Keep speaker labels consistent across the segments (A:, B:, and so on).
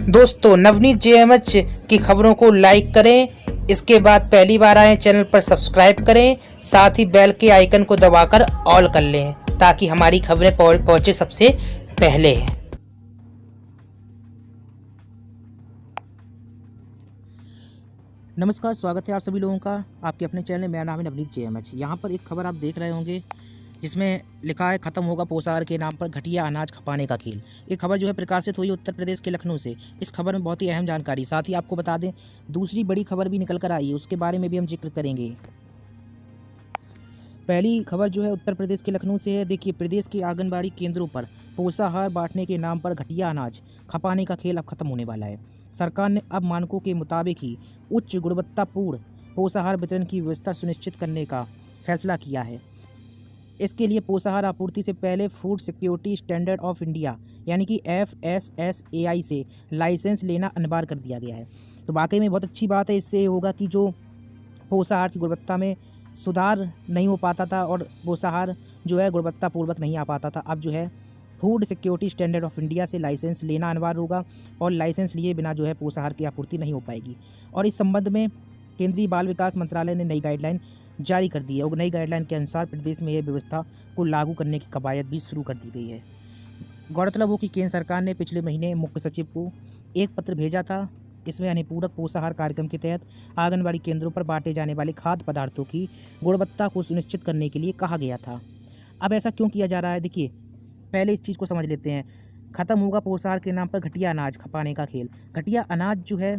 A: दोस्तों नवनीत जेएमएच की खबरों को लाइक करें। इसके बाद पहली बार आए चैनल पर सब्सक्राइब करें, साथ ही बेल के आइकन को दबाकर ऑल कर लें ताकि हमारी खबरें पहुंचे सबसे पहले। नमस्कार, स्वागत है आप सभी लोगों का आपके अपने चैनल में। मेरा नाम है नवनीत जेएमएच। यहाँ पर एक खबर आप देख रहे होंगे जिसमें लिखा है खत्म होगा पोषाहार के नाम पर घटिया अनाज खपाने का खेल। ये खबर जो है प्रकाशित हुई उत्तर प्रदेश के लखनऊ से। इस खबर में बहुत ही अहम जानकारी, साथ ही आपको बता दें दूसरी बड़ी खबर भी निकल कर आई है, उसके बारे में भी हम जिक्र करेंगे। पहली खबर जो है उत्तर प्रदेश के लखनऊ से है। देखिए, प्रदेश के आंगनबाड़ी केंद्रों पर पोषाहार बांटने के नाम पर घटिया अनाज खपाने का खेल अब खत्म होने वाला है। सरकार ने अब मानकों के मुताबिक ही उच्च गुणवत्तापूर्ण पोषाहार वितरण की व्यवस्था सुनिश्चित करने का फैसला किया है। इसके लिए पोषाहार आपूर्ति से पहले food security standard of India यानी कि FSSAI से लाइसेंस लेना अनिवार्य कर दिया गया है। तो वाकई में बहुत अच्छी बात है। इससे होगा कि जो पोषाहार की गुणवत्ता में सुधार नहीं हो पाता था और पोषाहार जो है गुणवत्तापूर्वक नहीं आ पाता था, अब जो है food security standard of India से लाइसेंस लेना अनिवार्य होगा और लाइसेंस लिए बिना जो है पोषाहार की आपूर्ति नहीं हो पाएगी। और इस संबंध में केंद्रीय बाल विकास मंत्रालय ने नई गाइडलाइन जारी कर दी है और नई गाइडलाइन के अनुसार प्रदेश में यह व्यवस्था को लागू करने की कवायद भी शुरू कर दी गई है। गौरतलब हो कि केंद्र सरकार ने पिछले महीने मुख्य सचिव को एक पत्र भेजा था। इसमें अनुपूरक पोषाहार कार्यक्रम के तहत आंगनबाड़ी केंद्रों पर बांटे जाने वाले खाद्य पदार्थों की गुणवत्ता को सुनिश्चित करने के लिए कहा गया था। अब ऐसा क्यों किया जा रहा है, देखिए पहले इस चीज़ को समझ लेते हैं। खत्म होगा पोषाहार के नाम पर घटिया अनाज खपाने का खेल। घटिया अनाज जो है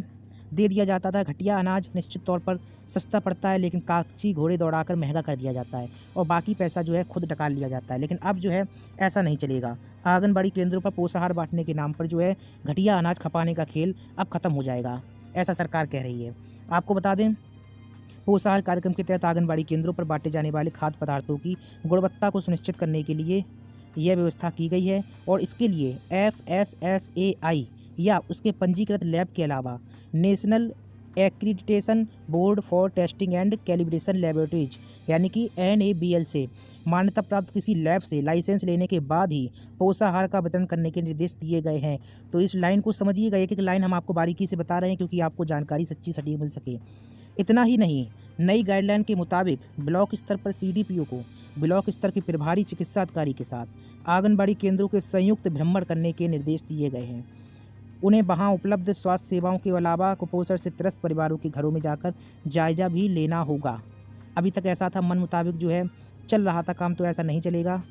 A: दे दिया जाता था। घटिया अनाज निश्चित तौर पर सस्ता पड़ता है, लेकिन कागजी घोड़े दौड़ाकर महंगा कर दिया जाता है और बाकी पैसा जो है खुद निकाल लिया जाता है। लेकिन अब जो है ऐसा नहीं चलेगा। आंगनबाड़ी केंद्रों पर पोषाहार बांटने के नाम पर जो है घटिया अनाज खपाने का खेल अब खत्म हो जाएगा, ऐसा सरकार कह रही है। आपको बता दें, पोषाहार कार्यक्रम के तहत आंगनबाड़ी केंद्रों पर बांटे जाने वाले खाद्य पदार्थों की गुणवत्ता को सुनिश्चित करने के लिए यह व्यवस्था की गई है और इसके लिए FSSAI या उसके पंजीकृत लैब के अलावा national accreditation board for testing and calibration laboratories यानी कि NABL से मान्यता प्राप्त किसी लैब से लाइसेंस लेने के बाद ही पोषाहार का वितरण करने के निर्देश दिए गए हैं। तो इस लाइन को समझिएगा, एक एक लाइन हम आपको बारीकी से बता रहे हैं क्योंकि आपको जानकारी सच्ची सटीक मिल सके। इतना ही नहीं, नई गाइडलाइन के मुताबिक ब्लॉक स्तर पर CDPO को ब्लॉक स्तर के प्रभारी चिकित्सा अधिकारी के साथ आंगनबाड़ी केंद्रों के संयुक्त भ्रमण करने के निर्देश दिए गए हैं। उन्हें वहां उपलब्ध स्वास्थ्य सेवाओं के अलावा कुपोषण से त्रस्त परिवारों के घरों में जाकर जायजा भी लेना होगा। अभी तक ऐसा था, मन मुताबिक जो है चल रहा था काम, तो ऐसा नहीं चलेगा।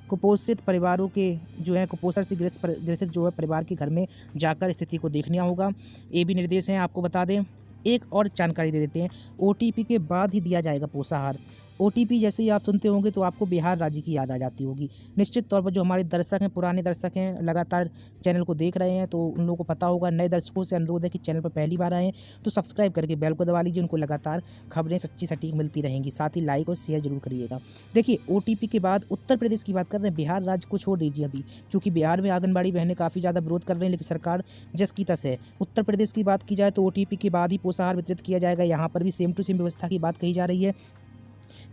A: कुपोषित परिवारों के जो है कुपोषण से ग्रसित जो है परिवार के घर में जाकर स्थिति को देखना होगा। ये भी निर्देश हैं। आपको बता दें, एक और जानकारी दे देते हैं, OTP के बाद ही दिया जाएगा पोषाहार। OTP जैसे ही आप सुनते होंगे तो आपको बिहार राज्य की याद आ जाती होगी। निश्चित तौर पर जो हमारे दर्शक हैं, पुराने दर्शक हैं, लगातार चैनल को देख रहे हैं, तो उन लोगों को पता होगा। नए दर्शकों से अनुरोध है कि चैनल पर पहली बार आए तो सब्सक्राइब करके बेल को दबा लीजिए, उनको लगातार खबरें सच्ची सटीक मिलती रहेंगी। साथ ही लाइक और शेयर जरूर करिएगा। देखिए, OTP के बाद उत्तर प्रदेश की बात कर रहे हैं, बिहार राज्य को छोड़ दीजिए अभी, क्योंकि बिहार में आंगनबाड़ी बहनें काफ़ी ज़्यादा विरोध कर रहे हैं, लेकिन सरकार जस की तस है। उत्तर प्रदेश की बात की जाए तो OTP के बाद ही पोषाहार वितरित किया जाएगा। यहाँ पर भी सेम टू सेम व्यवस्था की बात कही जा रही है।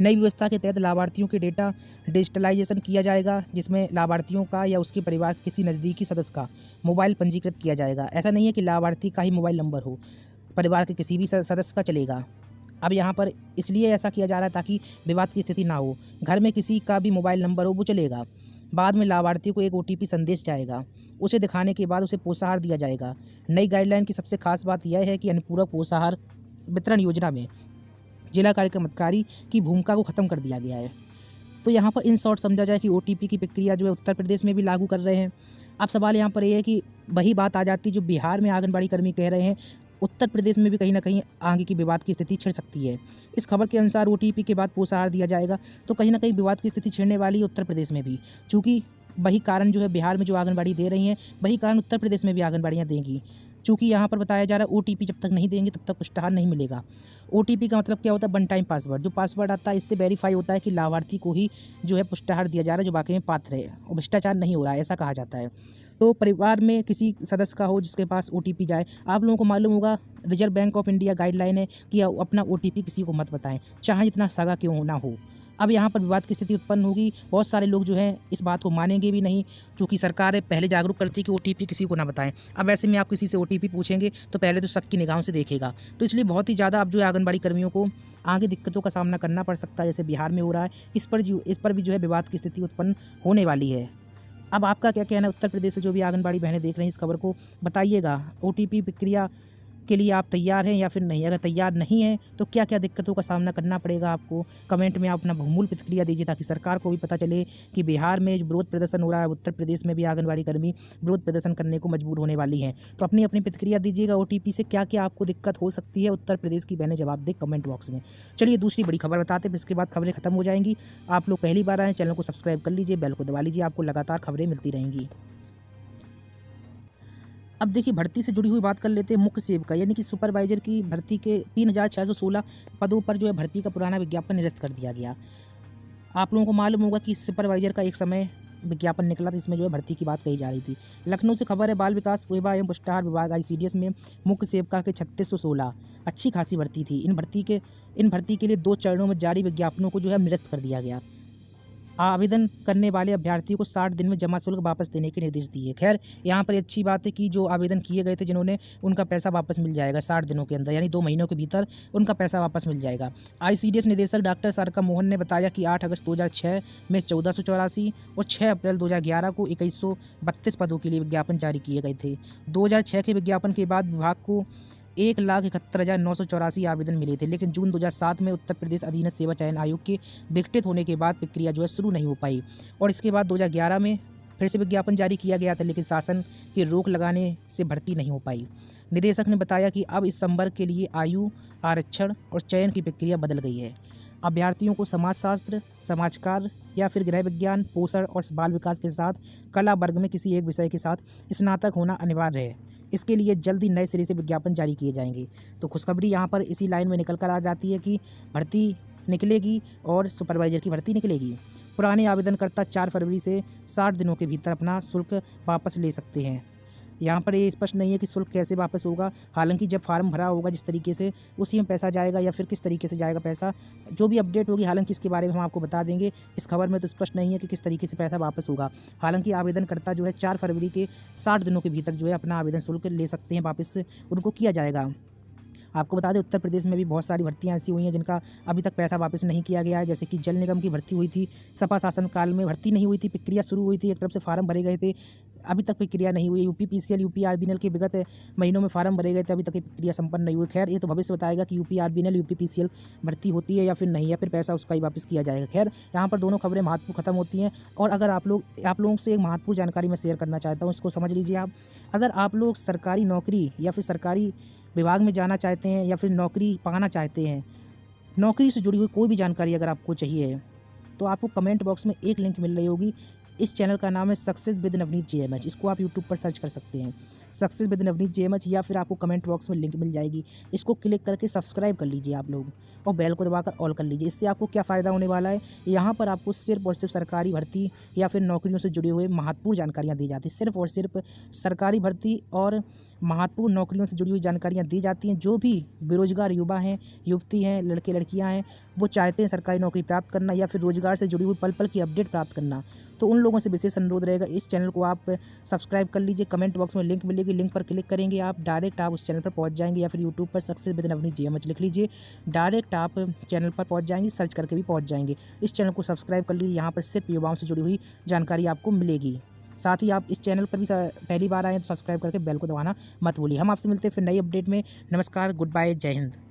A: नई व्यवस्था के तहत लाभार्थियों के डेटा डिजिटलाइजेशन किया जाएगा, जिसमें लाभार्थियों का या उसके परिवार के किसी नज़दीकी सदस्य का मोबाइल पंजीकृत किया जाएगा। ऐसा नहीं है कि लाभार्थी का ही मोबाइल नंबर हो, परिवार के किसी भी सदस्य का चलेगा। अब यहाँ पर इसलिए ऐसा किया जा रहा है ताकि विवाद की स्थिति ना हो। घर में किसी का भी मोबाइल नंबर हो वो चलेगा। बाद में लाभार्थी को एक OTP संदेश जाएगा, उसे दिखाने के बाद उसे पोषाहार दिया जाएगा। नई गाइडलाइन की सबसे खास बात यह है कि अनुपूरक पोषाहार वितरण योजना में जिला कार्यक्रम अधिकारी की भूमिका को खत्म कर दिया गया है। तो यहाँ पर इन शॉर्ट समझा जाए कि OTP की प्रक्रिया जो है उत्तर प्रदेश में भी लागू कर रहे हैं। अब सवाल यहाँ पर यह है कि वही बात आ जाती है जो बिहार में आंगनबाड़ी कर्मी कह रहे हैं, उत्तर प्रदेश में भी कहीं ना कहीं आगे की विवाद की स्थिति छिड़ सकती है। इस खबर के अनुसार OTP के बाद पोषाहार दिया जाएगा तो कहीं ना कहीं विवाद की स्थिति छिड़ने वाली है उत्तर प्रदेश में भी, चूँकि वही कारण जो है बिहार में जो आंगनबाड़ी दे रही हैं वही कारण उत्तर प्रदेश में भी आंगनबाड़ियाँ देंगी। चूँकि यहाँ पर बताया जा रहा है OTP जब तक नहीं देंगे तब तक पुष्टाहार नहीं मिलेगा। OTP का मतलब क्या होता है? One time password. जो पासवर्ड आता है इससे वेरीफाई होता है कि लाभार्थी को ही जो है पुष्टाहार दिया जा रहा है जो वाकई में पात्र है और भ्रष्टाचार नहीं हो रहा है, ऐसा कहा जाता है। तो परिवार में किसी सदस्य का हो जिसके पास OTP जाए, आप लोगों को मालूम होगा reserve bank of India guideline है कि अपना OTP किसी को मत बताएं, चाहे जितना सगा क्यों ना हो। अब यहाँ पर विवाद की स्थिति उत्पन्न होगी। बहुत सारे लोग जो है इस बात को मानेंगे भी नहीं, क्योंकि सरकार पहले जागरूक करती है कि OTP किसी को ना बताएं। अब ऐसे में आप किसी से OTP पूछेंगे तो पहले तो शक की निगाहों से देखेगा। तो इसलिए बहुत ही ज़्यादा अब जो है आंगनबाड़ी कर्मियों को आगे दिक्कतों का सामना करना पड़ सकता है, जैसे बिहार में हो रहा है। इस पर भी जो है विवाद की स्थिति उत्पन्न होने वाली है। अब आपका क्या कहना है? उत्तर प्रदेश से जो भी आंगनबाड़ी बहनें देख रही हैं इस खबर को, बताइएगा। OTP प्रक्रिया के लिए आप तैयार हैं या फिर नहीं? अगर तैयार नहीं हैं तो क्या क्या दिक्कतों का सामना करना पड़ेगा आपको? कमेंट में आप अपना बहुमूल्य प्रतिक्रिया दीजिए, ताकि सरकार को भी पता चले कि बिहार में जो विरोध प्रदर्शन हो रहा है, उत्तर प्रदेश में भी आंगनबाड़ी कर्मी विरोध प्रदर्शन करने को मजबूर होने वाली हैं। तो अपनी अपनी प्रतिक्रिया दीजिएगा। OTP से क्या क्या आपको दिक्कत हो सकती है? उत्तर प्रदेश की बहनें जवाब दें कमेंट बॉक्स में। चलिए दूसरी बड़ी खबर बताते हैं, फिर इसके बाद खबरें खत्म हो जाएंगी। आप लोग पहली बार आए, चैनल को सब्सक्राइब कर लीजिए, बेल को दबा लीजिए, आपको लगातार खबरें मिलती रहेंगी। अब देखिए, भर्ती से जुड़ी हुई बात कर लेते हैं। मुख्य सेवका यानी कि सुपरवाइजर की भर्ती के 3616 पदों पर जो है भर्ती का पुराना विज्ञापन निरस्त कर दिया गया। आप लोगों को मालूम होगा कि सुपरवाइजर का एक समय विज्ञापन निकला था, इसमें जो है भर्ती की बात कही जा रही थी। लखनऊ से खबर है, बाल विकास सेवा एवं पुष्टाहार विभाग ICDS में मुख्य सेवका के 3616 अच्छी खासी भर्ती थी। इन भर्ती के लिए 2 चरणों में जारी विज्ञापनों को जो है निरस्त कर दिया गया। आवेदन करने वाले अभ्यर्थियों को 60 दिन में जमा शुल्क वापस देने के निर्देश दिए। खैर, यहाँ पर अच्छी बात है कि जो आवेदन किए गए थे जिन्होंने, उनका पैसा वापस मिल जाएगा 60 दिनों के अंदर, यानी 2 महीनों के भीतर उनका पैसा वापस मिल जाएगा। ICDS निदेशक डॉक्टर सारका मोहन ने बताया कि 8 अगस्त 2006 में 1484 और 6 अप्रैल 2011 को 2132 पदों के लिए विज्ञापन जारी किए गए थे। 2006 के विज्ञापन के बाद विभाग को 1,71,984 आवेदन मिले थे, लेकिन जून 2007 में उत्तर प्रदेश अधीनस्थ सेवा चयन आयोग के विघटित होने के बाद प्रक्रिया जो है शुरू नहीं हो पाई, और इसके बाद 2011 में फिर से विज्ञापन जारी किया गया था, लेकिन शासन की रोक लगाने से भर्ती नहीं हो पाई। निदेशक ने बताया कि अब इस संवर्ग के लिए आयु आरक्षण और चयन की प्रक्रिया बदल गई है। अभ्यर्थियों को समाजशास्त्र, समाजकार या फिर गृह विज्ञान, पोषण और बाल विकास के साथ कला वर्ग में किसी एक विषय के साथ स्नातक होना अनिवार्य है। इसके लिए जल्द ही नए सिरे से विज्ञापन जारी किए जाएंगे। तो खुशखबरी यहाँ पर इसी लाइन में निकल कर आ जाती है कि भर्ती निकलेगी और सुपरवाइजर की भर्ती निकलेगी। पुराने आवेदनकर्ता 4 फरवरी से 60 दिनों के भीतर अपना शुल्क वापस ले सकते हैं। यहाँ पर ये स्पष्ट नहीं है कि शुल्क कैसे वापस होगा। हालांकि जब फार्म भरा होगा जिस तरीके से, उसी में पैसा जाएगा या फिर किस तरीके से जाएगा पैसा, जो भी अपडेट होगी हालांकि इसके बारे में हम आपको बता देंगे। इस खबर में तो स्पष्ट नहीं है कि किस तरीके से पैसा वापस होगा। हालांकि आवेदनकर्ता जो है 4 फरवरी के 60 दिनों के भीतर जो है अपना आवेदन शुल्क ले सकते हैं, वापस उनको किया जाएगा। आपको बता दें, उत्तर प्रदेश में भी बहुत सारी भर्तियां ऐसी हुई हैं जिनका अभी तक पैसा वापस नहीं किया गया है। जैसे कि जल निगम की भर्ती हुई थी, सपा शासन काल में भर्ती नहीं हुई थी, प्रक्रिया शुरू हुई थी, एक तरफ से फार्म भरे गए थे, अभी तक प्रक्रिया नहीं हुई। UPPCL UPRBNL के विगत महीनों में फार्म भरे गए थे, अभी तक ये प्रक्रिया संपन्न नहीं हुई। खैर, ये तो भविष्य बताएगा कि UPRBNL UPPCL भर्ती होती है या फिर नहीं, या फिर पैसा उसका ही वापस किया जाएगा। खैर, यहाँ पर दोनों खबरें महत्वपूर्ण खत्म होती हैं। और अगर आप लोगों से एक महत्वपूर्ण जानकारी मैं शेयर करना चाहता हूँ, इसको समझ लीजिए आप। अगर आप लोग सरकारी नौकरी या फिर सरकारी विभाग में जाना चाहते हैं या फिर नौकरी पाना चाहते हैं, नौकरी से जुड़ी हुई कोई भी जानकारी अगर आपको चाहिए, तो आपको कमेंट बॉक्स में एक लिंक मिल रही होगी। इस चैनल का नाम है सक्सेस विद नवनीत JMH। इसको आप यूट्यूब पर सर्च कर सकते हैं, सक्सेस विद नवनीत JMH, या फिर आपको कमेंट बॉक्स में लिंक मिल जाएगी। इसको क्लिक करके सब्सक्राइब कर लीजिए आप लोग, और बेल को दबाकर ऑल कर लीजिए। इससे आपको क्या फ़ायदा होने वाला है, यहाँ पर आपको सिर्फ और सिर्फ सरकारी भर्ती या फिर नौकरियों से जुड़े हुए महत्वपूर्ण जानकारियाँ दी जाती हैं। सिर्फ और सिर्फ सरकारी भर्ती और महत्वपूर्ण नौकरियों से जुड़ी हुई जानकारियाँ दी जाती हैं। जो भी बेरोजगार युवा हैं, युवती हैं, लड़के लड़कियाँ हैं, वो चाहते हैं सरकारी नौकरी प्राप्त करना या फिर रोजगार से जुड़ी हुई पल पल की अपडेट प्राप्त करना, तो उन लोगों से विशेष अनुरोध रहेगा, इस चैनल को आप सब्सक्राइब कर लीजिए। कमेंट बॉक्स में लिंक मिलेगी, लिंक पर क्लिक करेंगे आप, डायरेक्ट आप उस चैनल पर पहुंच जाएंगे, या फिर यूट्यूब पर सक्सेस विद नवनीत JMH लिख लीजिए, डायरेक्ट आप चैनल पर पहुंच जाएंगे, सर्च करके भी पहुंच जाएंगे। इस चैनल को सब्सक्राइब कर लीजिए, यहाँ पर सिर्फ युवाओं से जुड़ी हुई जानकारी आपको मिलेगी। साथ ही आप इस चैनल पर भी पहली बार आए तो सब्सक्राइब करके बेल को दबाना मत भूलिए। हम आपसे मिलते हैं फिर नई अपडेट में। नमस्कार, गुड बाय, जय हिंद।